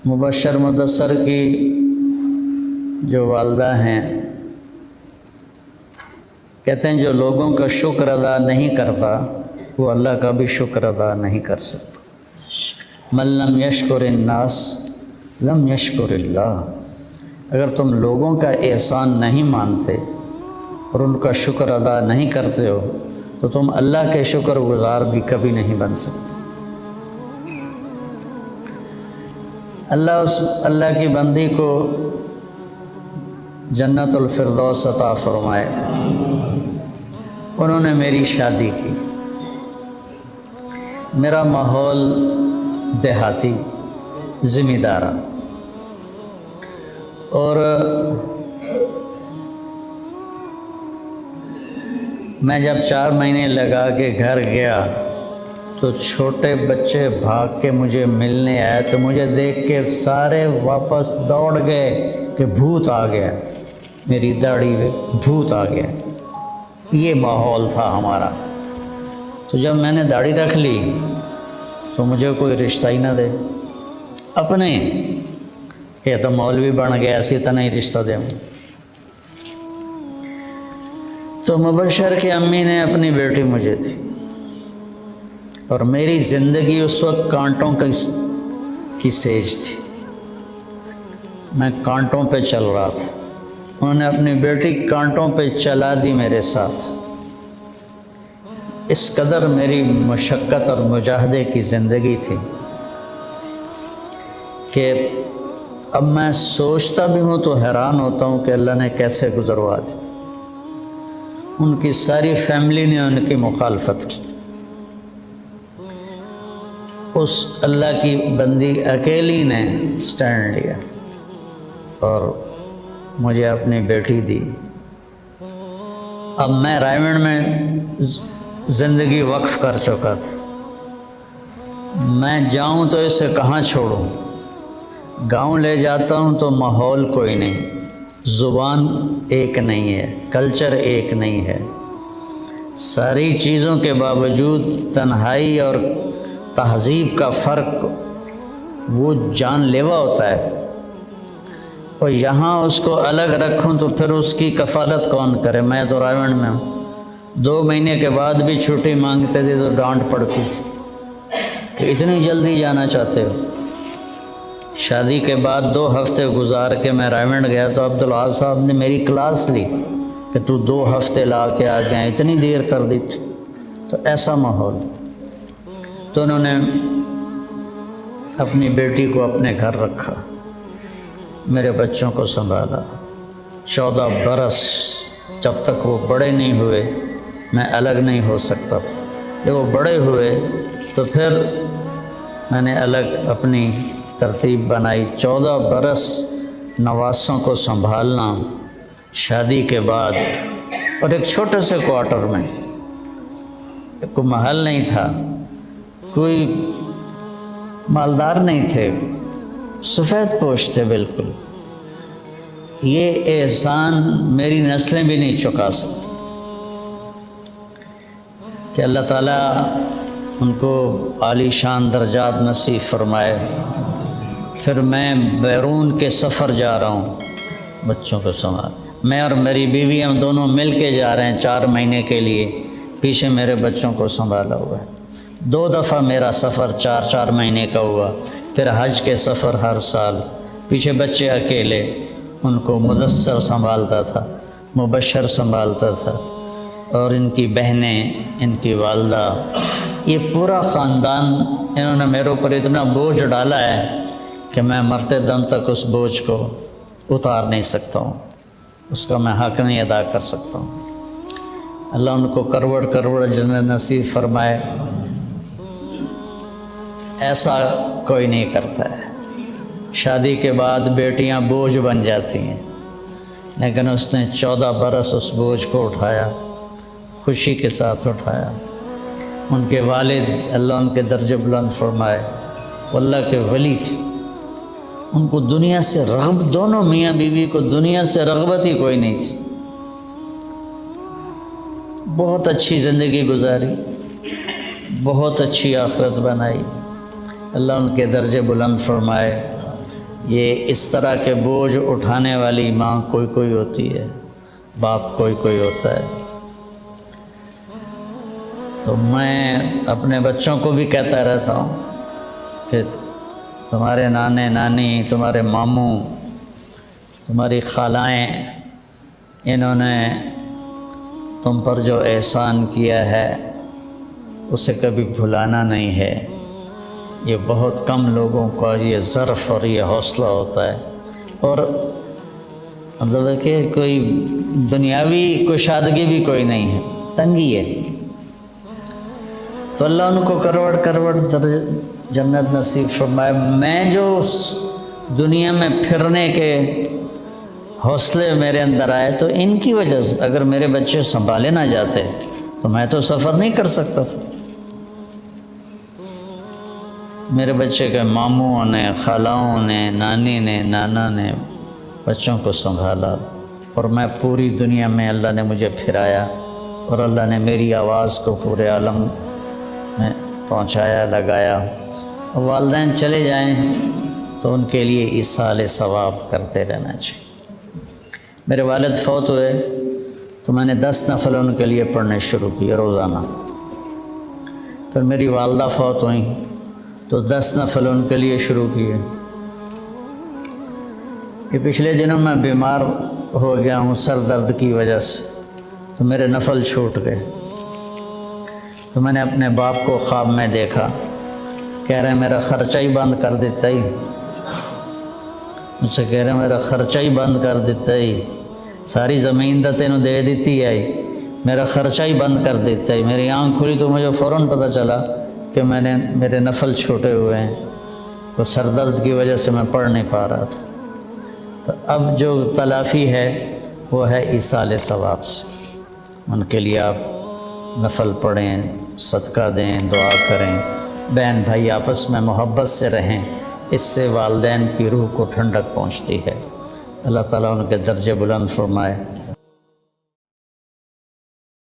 مبشر مدثر کی جو والدہ ہیں کہتے ہیں جو لوگوں کا شکر ادا نہیں کرتا وہ اللہ کا بھی شکر ادا نہیں کر سکتا۔ من لم یشکر الناس لم یشکر اللہ، اگر تم لوگوں کا احسان نہیں مانتے اور ان کا شکر ادا نہیں کرتے ہو تو تم اللہ کے شکر گزار بھی کبھی نہیں بن سکتے۔ اللہ کی بندی کو جنت الفردوس عطا فرمائے۔ انہوں نے میری شادی کی، میرا ماحول دیہاتی ذمہ دارا، اور میں جب 4 مہینے لگا کے گھر گیا تو چھوٹے بچے بھاگ کے مجھے ملنے آئے تو مجھے دیکھ کے سارے واپس دوڑ گئے کہ بھوت آ گیا، میری داڑھی پہ بھوت آ گیا۔ یہ ماحول تھا ہمارا۔ تو جب میں نے داڑھی رکھ لی تو مجھے کوئی رشتہ ہی نہ دے، اپنے کہ تو مولوی بن گیا ایسی طرح ہی رشتہ دے۔ تو مبشر کی امی نے اپنی بیٹی مجھے دی، اور میری زندگی اس وقت کانٹوں کی سیج تھی، میں کانٹوں پہ چل رہا تھا۔ انہوں نے اپنی بیٹی کانٹوں پہ چلا دی میرے ساتھ۔ اس قدر میری مشقت اور مجاہدے کی زندگی تھی کہ اب میں سوچتا بھی ہوں تو حیران ہوتا ہوں کہ اللہ نے کیسے گزروا دی۔ ان کی ساری فیملی نے ان کی مخالفت کی، اس اللہ کی بندی اکیلی نے سٹینڈ لیا اور مجھے اپنی بیٹی دی۔ اب میں رائے میں زندگی وقف کر چکا تھا، میں جاؤں تو اسے کہاں چھوڑوں؟ گاؤں لے جاتا ہوں تو ماحول کوئی نہیں، زبان ایک نہیں ہے، کلچر ایک نہیں ہے، ساری چیزوں کے باوجود تنہائی اور تہذیب کا فرق وہ جان لیوا ہوتا ہے، اور یہاں اس کو الگ رکھوں تو پھر اس کی کفالت کون کرے؟ میں تو رائے میں ہوں، 2 مہینے کے بعد بھی چھٹی مانگتے تھے تو ڈانٹ پڑتی تھی کہ اتنی جلدی جانا چاہتے ہو۔ شادی کے بعد 2 ہفتے گزار کے میں رائمنڈ گیا تو عبدالعال صاحب نے میری کلاس لی کہ تو 2 ہفتے لا کے آ گیا، اتنی دیر کر دی تھی۔ تو ایسا ماحول، تو انہوں نے اپنی بیٹی کو اپنے گھر رکھا، میرے بچوں کو سنبھالا۔ 14 برس جب تک وہ بڑے نہیں ہوئے میں الگ نہیں ہو سکتا تھا۔ جب وہ بڑے ہوئے تو پھر میں نے الگ اپنی ترتیب بنائی۔ 14 برس نواسوں کو سنبھالنا شادی کے بعد، اور ایک چھوٹے سے کوارٹر میں، کوئی محل نہیں تھا، کوئی مالدار نہیں تھے، سفید پوش تھے بالکل۔ یہ احسان میری نسلیں بھی نہیں چکا سکتی کہ اللہ تعالیٰ ان کو عالی شان درجات نصیب فرمائے۔ پھر میں بیرون کے سفر جا رہا ہوں بچوں کو سنبھال، میں اور میری بیوی ہم دونوں مل کے جا رہے ہیں 4 مہینے کے لیے، پیچھے میرے بچوں کو سنبھالا ہوا ہے۔ 2 دفعہ میرا سفر 4 مہینے کا ہوا، پھر حج کے سفر ہر سال، پیچھے بچے اکیلے، ان کو مدثر سنبھالتا تھا، مبشر سنبھالتا تھا، اور ان کی بہنیں، ان کی والدہ، یہ پورا خاندان، انہوں نے میرے اوپر اتنا بوجھ ڈالا ہے کہ میں مرتے دم تک اس بوجھ کو اتار نہیں سکتا ہوں، اس کا میں حق نہیں ادا کر سکتا ہوں۔ اللہ ان کو کروڑ جنت نصیب فرمائے۔ ایسا کوئی نہیں کرتا ہے، شادی کے بعد بیٹیاں بوجھ بن جاتی ہیں، لیکن اس نے 14 برس اس بوجھ کو اٹھایا، خوشی کے ساتھ اٹھایا۔ ان کے والد اللہ ان کے درجے بلند فرمائے، وہ اللہ کے ولی تھے، ان کو دنیا سے رغبت، دونوں میاں بیوی کو دنیا سے رغبت ہی کوئی نہیں تھی، بہت اچھی زندگی گزاری، بہت اچھی آخرت بنائی، اللہ ان کے درجے بلند فرمائے۔ یہ اس طرح کے بوجھ اٹھانے والی ماں کوئی کوئی ہوتی ہے، باپ کوئی کوئی ہوتا ہے۔ تو میں اپنے بچوں کو بھی کہتا رہتا ہوں کہ تمہارے نانے نانی، تمہارے ماموں، تمہاری خالائیں، انہوں نے تم پر جو احسان کیا ہے اسے کبھی بھلانا نہیں ہے۔ یہ بہت کم لوگوں کا یہ ظرف اور یہ حوصلہ ہوتا ہے، اور مطلب ہے کہ کوئی دنیاوی کشادگی بھی کوئی نہیں ہے، تنگی ہے۔ تو اللہ ان کو کروڑ کروڑ جنت نصیب فرمائے۔ میں جو دنیا میں پھرنے کے حوصلے میرے اندر آئے تو ان کی وجہ سے، اگر میرے بچے سنبھالے نہ جاتے تو میں تو سفر نہیں کر سکتا تھا۔ میرے بچے کے ماموں نے، خالاؤں نے، نانی نے، نانا نے بچوں کو سنبھالا، اور میں پوری دنیا میں اللہ نے مجھے پھرایا، اور اللہ نے میری آواز کو پورے عالم میں پہنچایا، لگایا۔ اور والدین چلے جائیں تو ان کے لیے ایصال ثواب کرتے رہنا چاہیے۔ میرے والد فوت ہوئے تو میں نے 10 نفل ان کے لیے پڑھنے شروع کیے روزانہ۔ پھر میری والدہ فوت ہوئیں تو 10 نفل ان کے لیے شروع کیے۔ یہ پچھلے دنوں میں بیمار ہو گیا ہوں سر درد کی وجہ سے، تو میرے نفل چھوٹ گئے۔ تو میں نے اپنے باپ کو خواب میں دیکھا، کہہ رہے میرا خرچہ ہی بند کر دیتا ہی، مجھ سے کہہ رہے میرا خرچہ ہی بند کر دیتا ہی، ساری زمین دا تینوں دے دیتی ہے، میرا خرچہ ہی بند کر دیتا ہی۔ میری آنکھ کھلی تو مجھے فوراً پتہ چلا کہ میرے نفل چھوٹے ہوئے ہیں، تو سر درد کی وجہ سے میں پڑھ نہیں پا رہا تھا۔ تو اب جو تلافی ہے وہ ہے ایصال ثواب سے۔ ان کے لیے آپ نفل پڑھیں، صدقہ دیں، دعا کریں، بہن بھائی آپس میں محبت سے رہیں، اس سے والدین کی روح کو ٹھنڈک پہنچتی ہے۔ اللہ تعالیٰ ان کے درجے بلند فرمائے۔